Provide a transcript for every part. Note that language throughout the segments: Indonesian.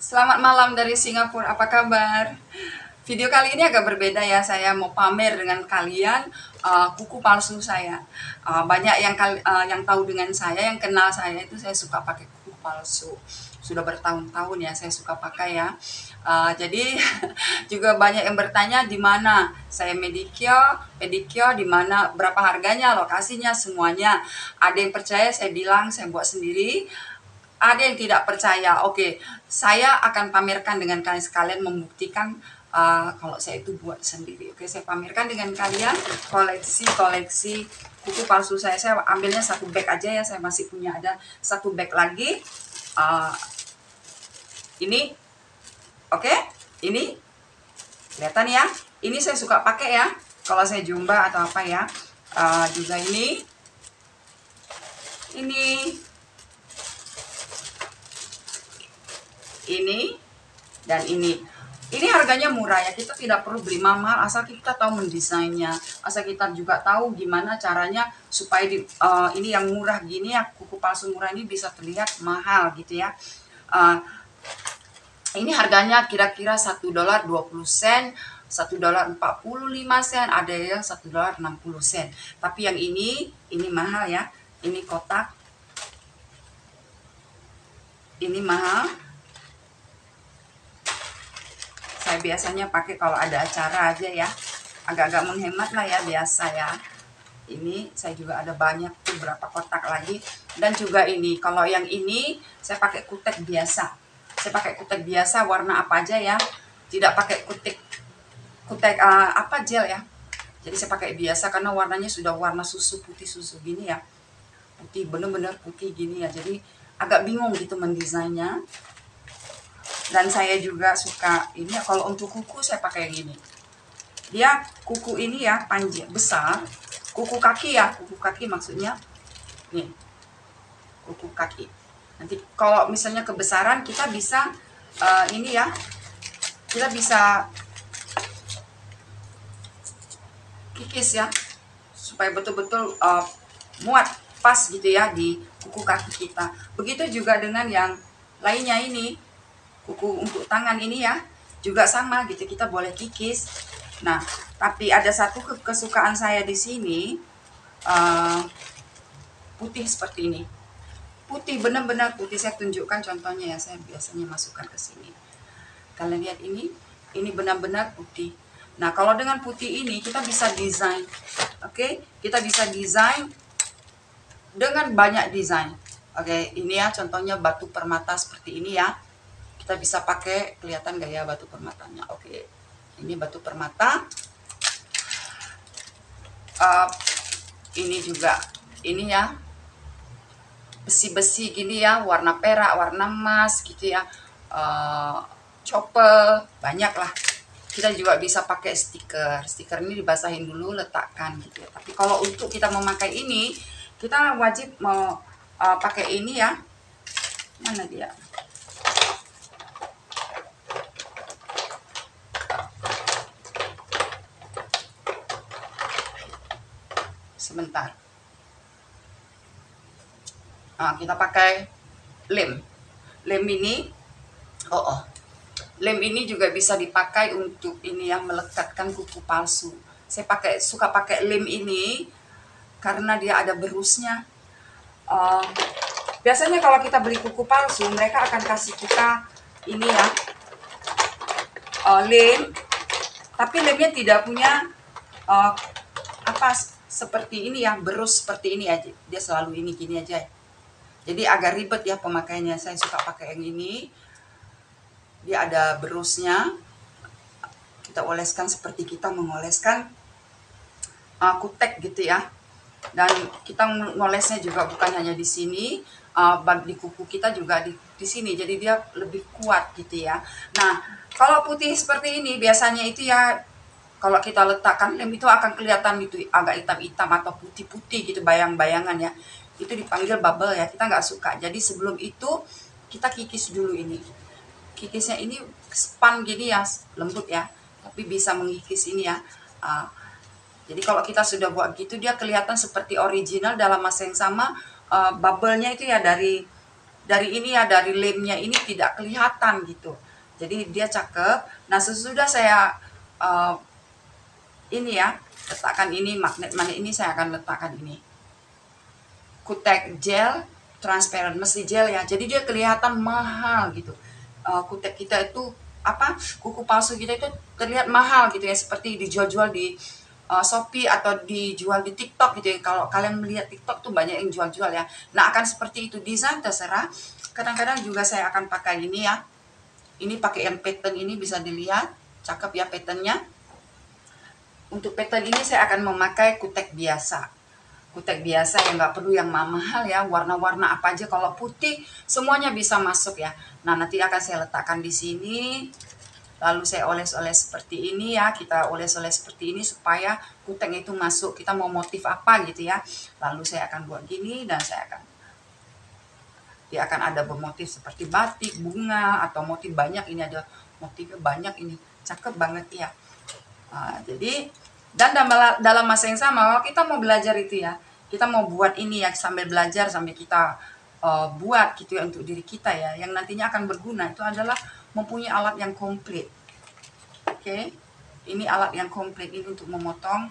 Selamat malam dari Singapura, apa kabar? Video kali ini agak berbeda ya, saya mau pamer dengan kalian kuku palsu saya. Banyak yang tahu dengan saya, yang kenal saya itu saya suka pakai kuku palsu. Sudah bertahun-tahun ya saya suka pakai ya. Jadi juga banyak yang bertanya di mana saya pedicure di mana, berapa harganya, lokasinya, semuanya. Ada yang percaya saya bilang saya buat sendiri, ada yang tidak percaya. Oke, saya akan pamerkan dengan kalian sekalian membuktikan kalau saya itu buat sendiri. Oke, saya pamerkan dengan kalian koleksi kuku palsu saya. Saya ambilnya satu bag aja ya, saya masih punya ada satu bag lagi. Ini, oke, ini kelihatan ya. Ini saya suka pakai ya, kalau saya jumpa atau apa ya. Juga ini dan ini harganya murah ya, kita tidak perlu beli mahal asal kita tahu mendesainnya, asal kita juga tahu gimana caranya supaya ini yang murah gini ya, kuku palsu murah ini bisa terlihat mahal gitu ya. Ini harganya kira-kira $1.20, $1.45, ada yang $1.60. Tapi yang ini mahal ya, ini kotak, ini mahal. Saya biasanya pakai kalau ada acara aja ya, agak-agak menghemat lah ya, biasa ya. Ini saya juga ada banyak tuh, berapa kotak lagi. Dan juga ini, kalau yang ini saya pakai kutek biasa. Saya pakai kutek biasa warna apa aja ya, tidak pakai kutek apa gel ya. Jadi saya pakai biasa karena warnanya sudah warna susu, putih susu gini ya, putih bener-bener putih gini ya. Jadi agak bingung gitu mendesainnya. Dan saya juga suka ini ya, kalau untuk kuku saya pakai yang ini. Dia kuku ini ya panjang besar, kuku kaki ya, kuku kaki maksudnya. Nih, kuku kaki. Nanti kalau misalnya kebesaran kita bisa ini ya, kita bisa kikis ya, supaya betul-betul muat pas gitu ya di kuku kaki kita. Begitu juga dengan yang lainnya ini, kuku untuk tangan ini ya, juga sama gitu, kita boleh kikis. Nah, tapi ada satu kesukaan saya di sini, putih seperti ini. Putih, benar-benar putih. Saya tunjukkan contohnya ya, saya biasanya masukkan ke sini. Kalian lihat ini benar-benar putih. Nah, kalau dengan putih ini kita bisa desain. Oke, kita bisa desain dengan banyak desain. Oke, ini ya contohnya batu permata seperti ini ya. Kita bisa pakai, kelihatan gak ya batu permatanya? Oke, ini batu permata. Ini juga, ini ya besi-besi gini ya, warna perak, warna emas gitu ya. Chopper, banyak lah. Kita juga bisa pakai stiker. Stiker ini dibasahin dulu, letakkan gitu ya. Tapi kalau untuk kita memakai ini, kita wajib mau pakai ini ya. Mana dia? Sebentar. Kita pakai lem. Lem ini, lem ini juga bisa dipakai untuk ini yang melekatkan kuku palsu. Saya suka pakai lem ini karena dia ada berusnya. Biasanya kalau kita beli kuku palsu, mereka akan kasih kita ini ya, lem, tapi lemnya tidak punya seperti ini ya, berus seperti ini aja. Dia selalu ini gini aja. Jadi agak ribet ya pemakaiannya. Saya suka pakai yang ini. Dia ada berusnya. Kita oleskan seperti kita mengoleskan kutek gitu ya. Dan kita ngolesnya juga bukan hanya di sini, di kuku kita juga di sini. Jadi dia lebih kuat gitu ya. Nah, kalau putih seperti ini biasanya itu ya, kalau kita letakkan lem itu akan kelihatan itu agak hitam-hitam atau putih-putih gitu, bayang-bayangan ya. Itu dipanggil bubble ya, kita nggak suka. Jadi sebelum itu kita kikis dulu ini. Kikisnya ini span gini ya, lembut ya, tapi bisa mengikis ini ya. Jadi kalau kita sudah buat gitu, dia kelihatan seperti original dalam masa yang sama. Bubble-nya itu ya dari dari ini ya, dari lemnya ini tidak kelihatan gitu. Jadi dia cakep. Nah sesudah saya ini ya, letakkan ini magnet ini, saya akan letakkan ini kutek gel transparent, mesti gel ya, jadi dia kelihatan mahal gitu. Kutek kita itu apa, kuku palsu kita itu terlihat mahal gitu ya, seperti dijual-jual di Shopee atau dijual di TikTok gitu ya. Kalau kalian melihat TikTok tuh banyak yang jual-jual ya. Nah akan seperti itu, desain terserah. Kadang-kadang juga saya akan pakai ini ya, ini pakai yang pattern ini, bisa dilihat cakep ya patternnya. Untuk pattern ini saya akan memakai kutek biasa, kutek biasa yang nggak perlu yang mahal ya, warna-warna apa aja, kalau putih semuanya bisa masuk ya. Nah nanti akan saya letakkan di sini, lalu saya oles-oles seperti ini ya, kita oles-oles seperti ini supaya kutek itu masuk. Kita mau motif apa gitu ya, lalu saya akan buat gini, dan dia akan ada bermotif seperti batik, bunga, atau motif banyak. Ini ada motifnya banyak, ini cakep banget ya. Jadi dan dalam masa yang sama, kalau kita mau belajar itu ya, kita mau buat ini ya, sambil belajar sambil kita buat gitu ya, untuk diri kita ya, yang nantinya akan berguna, itu adalah mempunyai alat yang komplit. Oke, ini alat yang komplit ini untuk memotong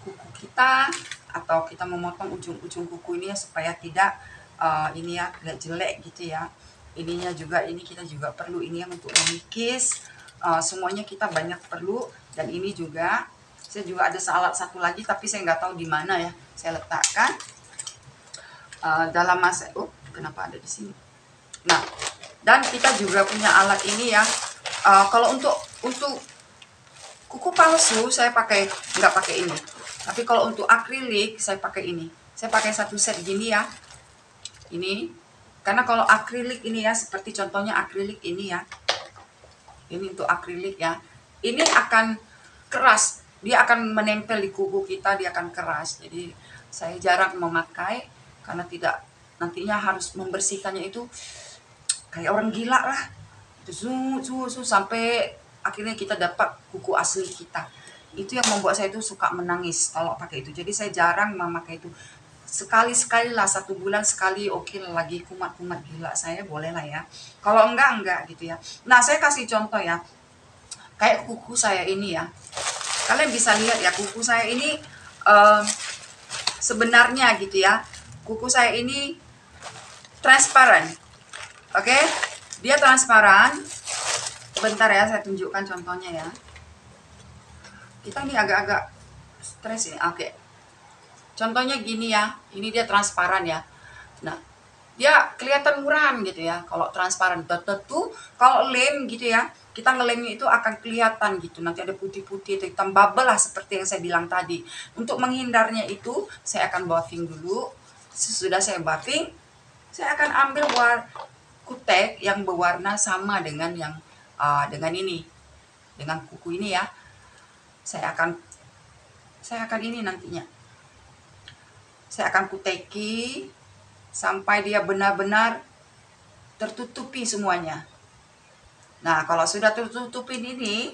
kuku kita, atau kita memotong ujung-ujung kuku ini ya, supaya tidak ini ya, tidak jelek gitu ya. Ininya juga, ini kita juga perlu ini ya, untuk memikis. Semuanya kita banyak perlu. Dan ini juga saya juga ada alat satu lagi, tapi saya nggak tahu di mana ya, saya letakkan dalam masa kenapa ada di sini. Nah, dan kita juga punya alat ini ya. Kalau untuk kuku palsu saya nggak pakai ini, tapi kalau untuk akrilik saya pakai ini. Saya pakai satu set gini ya, ini karena kalau akrilik ini ya, seperti contohnya akrilik ini ya, ini untuk akrilik ya, ini akan keras, dia akan menempel di kuku kita, dia akan keras. Jadi saya jarang memakai, karena tidak, nantinya harus membersihkannya itu kayak orang gila lah, itu sampai akhirnya kita dapat kuku asli kita. Itu yang membuat saya itu suka menangis kalau pakai itu. Jadi saya jarang memakai itu, sekali-sekali lah, 1 bulan sekali, oke lagi kumat-kumat gila saya boleh lah ya, kalau enggak gitu ya. Nah saya kasih contoh ya, kayak kuku saya ini ya, kalian bisa lihat ya, kuku saya ini sebenarnya gitu ya, kuku saya ini transparan. Oke, dia transparan. Bentar ya, saya tunjukkan contohnya ya. Kita ini agak-agak stres ya. Oke, contohnya gini ya, ini dia transparan ya. Nah dia kelihatan muram gitu ya kalau transparan. Tentu kalau lem gitu ya, kita ngelemnya itu akan kelihatan gitu, nanti ada putih-putih, hitam bubble lah, seperti yang saya bilang tadi. Untuk menghindarnya itu saya akan buffing dulu. Sesudah saya buffing, saya akan ambil kutek yang berwarna sama dengan yang dengan ini, dengan kuku ini ya. Saya akan ini nantinya, saya akan kuteki sampai dia benar-benar tertutupi semuanya. Nah kalau sudah tertutupin ini,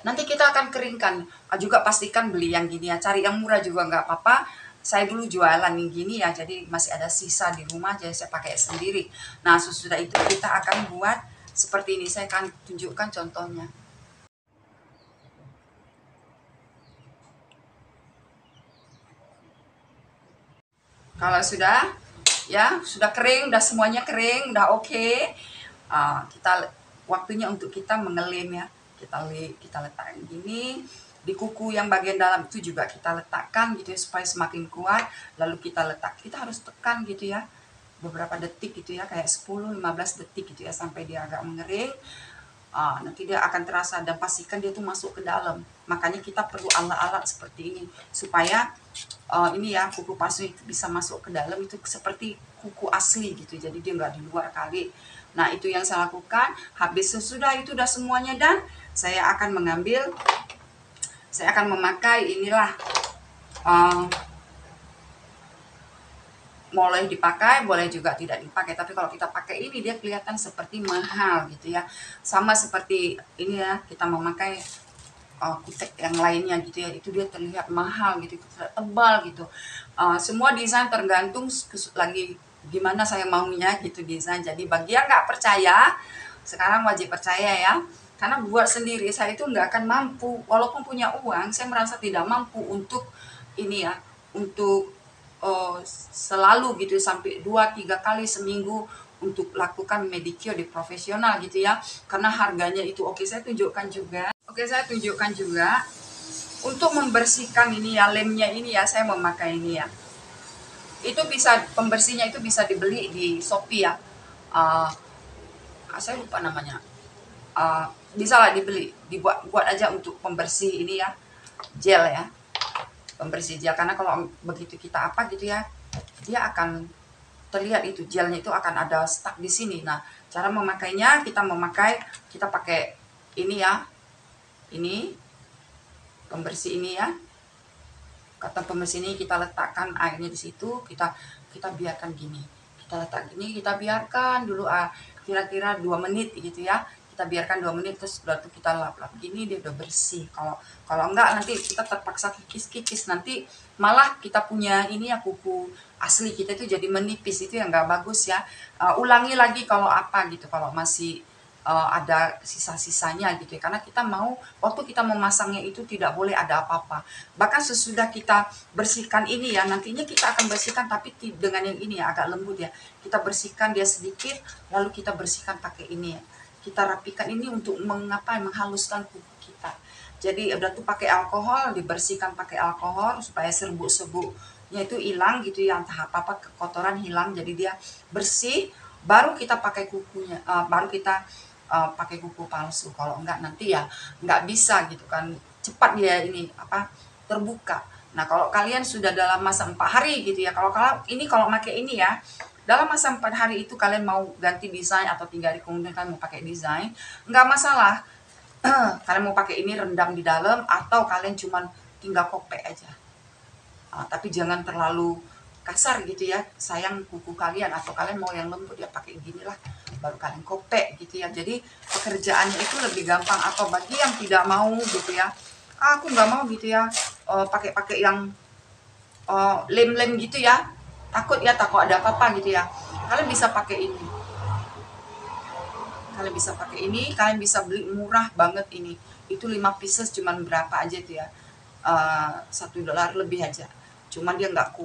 nanti kita akan keringkan. Juga pastikan beli yang gini ya, cari yang murah juga nggak apa-apa. Saya dulu jualan yang gini ya, jadi masih ada sisa di rumah, jadi saya pakai sendiri. Nah sesudah itu kita akan buat seperti ini. Saya akan tunjukkan contohnya. Kalau sudah ya, sudah kering, udah semuanya kering, udah oke. Kita waktunya untuk kita mengelem ya. Kita letakkan gini di kuku yang bagian dalam itu juga kita letakkan gitu ya, supaya semakin kuat. Lalu kita harus tekan gitu ya, beberapa detik gitu ya, kayak 10-15 detik gitu ya, sampai dia agak mengering. Nanti dia akan terasa, dan pastikan dia tuh masuk ke dalam. Makanya kita perlu alat-alat seperti ini supaya ini ya, kuku palsu itu bisa masuk ke dalam, itu seperti kuku asli gitu, jadi dia nggak di luar kali. Nah itu yang saya lakukan. Habis sesudah itu udah semuanya, dan saya akan memakai inilah, boleh dipakai, boleh juga tidak dipakai. Tapi kalau kita pakai ini, dia kelihatan seperti mahal gitu ya. Sama seperti ini ya, kita memakai kutek yang lainnya gitu ya, itu dia terlihat mahal gitu, tebal gitu. Semua desain tergantung lagi gimana saya maunya gitu desain. Jadi bagi yang nggak percaya, sekarang wajib percaya ya. Karena buat sendiri saya itu nggak akan mampu, walaupun punya uang, saya merasa tidak mampu untuk ini ya, untuk selalu gitu sampai 2-3 kali seminggu untuk lakukan medicure di profesional gitu ya. Karena harganya itu oke, saya tunjukkan juga. Oke, saya tunjukkan juga untuk membersihkan ini ya, lemnya ini ya, saya memakai ini ya. Itu bisa, pembersihnya itu bisa dibeli di Shopee ya. Saya lupa namanya. Bisa lah dibeli, buat aja untuk pembersih ini ya, gel ya, pembersih gel. Karena kalau begitu kita apa gitu ya, dia akan terlihat itu gelnya itu akan ada stuck di sini. Nah, cara memakainya kita pakai ini ya, ini pembersih ini ya. Kata pembersih ini kita letakkan airnya di situ, kita biarkan gini. Kita letak gini, kita biarkan dulu kira-kira 2 menit gitu ya. Kita biarkan 2 menit, terus baru kita lap-lap gini, dia udah bersih. Kalau enggak nanti kita terpaksa kikis-kikis, nanti malah kita punya ini ya, kuku asli kita itu jadi menipis, itu yang enggak bagus ya. Ulangi lagi kalau apa gitu, kalau masih ada sisa-sisanya gitu ya, karena kita mau waktu kita memasangnya itu tidak boleh ada apa-apa. Bahkan sesudah kita bersihkan ini ya, nantinya kita akan bersihkan tapi dengan yang ini ya, agak lembut ya. Kita bersihkan dia sedikit, lalu kita bersihkan pakai ini ya. Kita rapikan ini untuk menghaluskan kuku kita. Jadi udah tuh pakai alkohol, dibersihkan pakai alkohol supaya serbuk-serbuknya itu hilang gitu ya, entah apa-apa kekotoran hilang, jadi dia bersih. Baru kita pakai kukunya, baru kita pakai kuku palsu. Kalau enggak nanti ya enggak bisa gitu kan, cepat dia ini terbuka. Nah, kalau kalian sudah dalam masa 4 hari gitu ya, kalau pakai ini ya, dalam masa 4 hari itu kalian mau ganti desain atau 3 hari kemudian kalian mau pakai desain, enggak masalah. Kalian mau pakai ini rendam di dalam atau kalian cuman tinggal kopek aja. Tapi jangan terlalu kasar gitu ya, sayang kuku kalian, atau kalian mau yang lembut ya pakai gini lah, baru kalian kopek gitu ya. Jadi pekerjaannya itu lebih gampang. Atau bagi yang tidak mau gitu ya, aku nggak mau gitu ya pakai yang lem-lem gitu ya, takut ada apa-apa gitu ya, kalian bisa pakai ini. Kalian bisa beli murah banget ini, itu 5 pieces cuman berapa aja itu ya, $1 lebih aja. Cuman dia nggak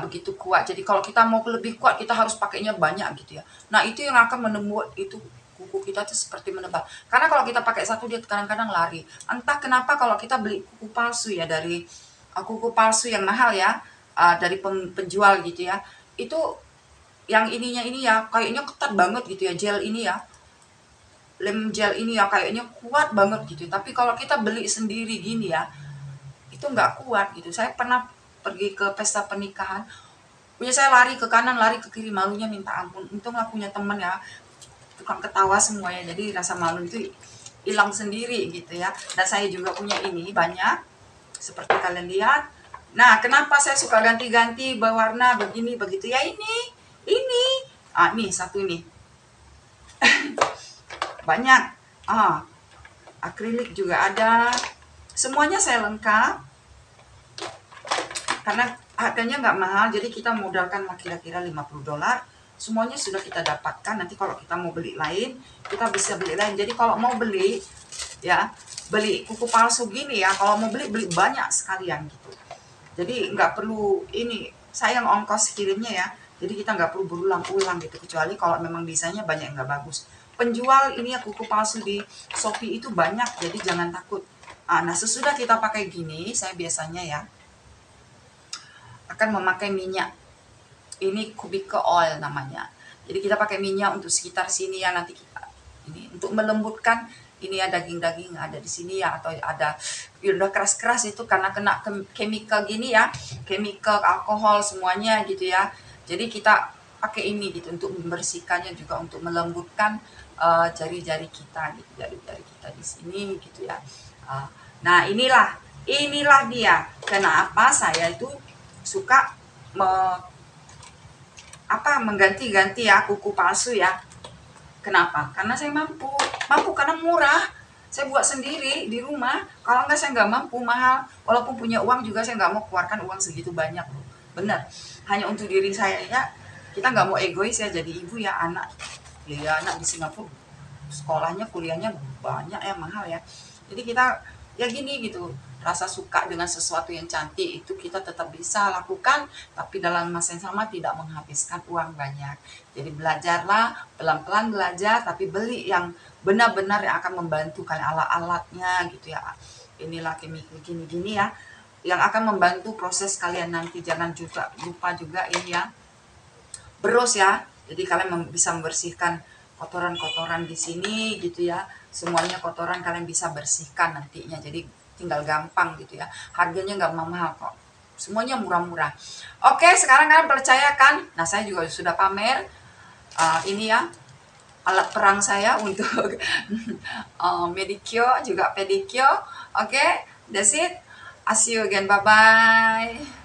begitu kuat. Jadi kalau kita mau lebih kuat, kita harus pakainya banyak gitu ya. Nah, itu yang akan membuat itu kuku kita tuh seperti menebal. Karena kalau kita pakai satu, dia kadang-kadang lari. Entah kenapa kalau kita beli kuku palsu ya, dari kuku palsu yang mahal ya, dari penjual gitu ya, itu yang ininya ini ya kayaknya ketat banget gitu ya, gel ini ya, lem gel ini ya kayaknya kuat banget gitu. Tapi kalau kita beli sendiri gini ya, itu nggak kuat gitu. Saya pernah pergi ke pesta pernikahan, punya saya lari ke kanan, lari ke kiri, malunya minta ampun. Untunglah punya temen ya, tukang ketawa semuanya, jadi rasa malu itu hilang sendiri gitu ya. Dan saya juga punya ini banyak, seperti kalian lihat. Nah, kenapa saya suka ganti-ganti berwarna begini begitu ya, ini nih satu ini banyak, akrilik juga ada, semuanya saya lengkap. Karena harganya nggak mahal, jadi kita modalkan kira-kira $50, semuanya sudah kita dapatkan. Nanti kalau kita mau beli lain, kita bisa beli lain. Jadi kalau mau beli ya, beli kuku palsu gini ya, kalau mau beli banyak sekalian gitu. Jadi nggak perlu ini, sayang ongkos kirimnya ya, jadi kita nggak perlu berulang-ulang gitu, kecuali kalau memang desainnya banyak yang nggak bagus. Penjual ini ya kuku palsu di Shopee itu banyak, jadi jangan takut. Nah, sesudah kita pakai gini, saya biasanya ya akan memakai minyak. Ini Cubicle Oil namanya. Jadi kita pakai minyak untuk sekitar sini ya, nanti kita ini untuk melembutkan ini ya, daging-daging ada di sini ya, atau ada udah keras-keras itu karena kena chemical gini ya, chemical, alkohol semuanya gitu ya. Jadi kita pakai ini gitu untuk membersihkannya, juga untuk melembutkan jari-jari kita gitu, jari-jari kita di sini gitu ya. Nah, inilah dia kenapa saya itu suka mengganti-ganti ya kuku palsu ya. Kenapa? Karena saya mampu karena murah. Saya buat sendiri di rumah. Kalau enggak saya nggak mampu, mahal. Walaupun punya uang juga saya nggak mau keluarkan uang segitu banyak loh. benar, hanya untuk diri saya ya. Kita nggak mau egois ya, jadi ibu ya, anak ya, anak di Singapura sekolahnya kuliahnya banyak ya, mahal ya. Jadi kita ya gini gitu, rasa suka dengan sesuatu yang cantik itu kita tetap bisa lakukan, tapi dalam masa yang sama tidak menghabiskan uang banyak. Jadi belajarlah, pelan-pelan belajar, tapi beli yang benar-benar yang akan membantu, kayak alat-alatnya gitu ya. Inilah chemical gini-gini ya, yang akan membantu proses kalian nanti. Jangan juga lupa juga ini ya, berus ya. Jadi kalian bisa membersihkan kotoran-kotoran di sini gitu ya. Semuanya kotoran kalian bisa bersihkan nantinya. Jadi tinggal gampang gitu ya. Harganya nggak mahal kok. Semuanya murah-murah. Oke, sekarang kalian percaya kan? Nah, saya juga sudah pamer ini ya, alat perang saya untuk medicure juga pedicure. Oke, that's it. I see you again. Bye bye.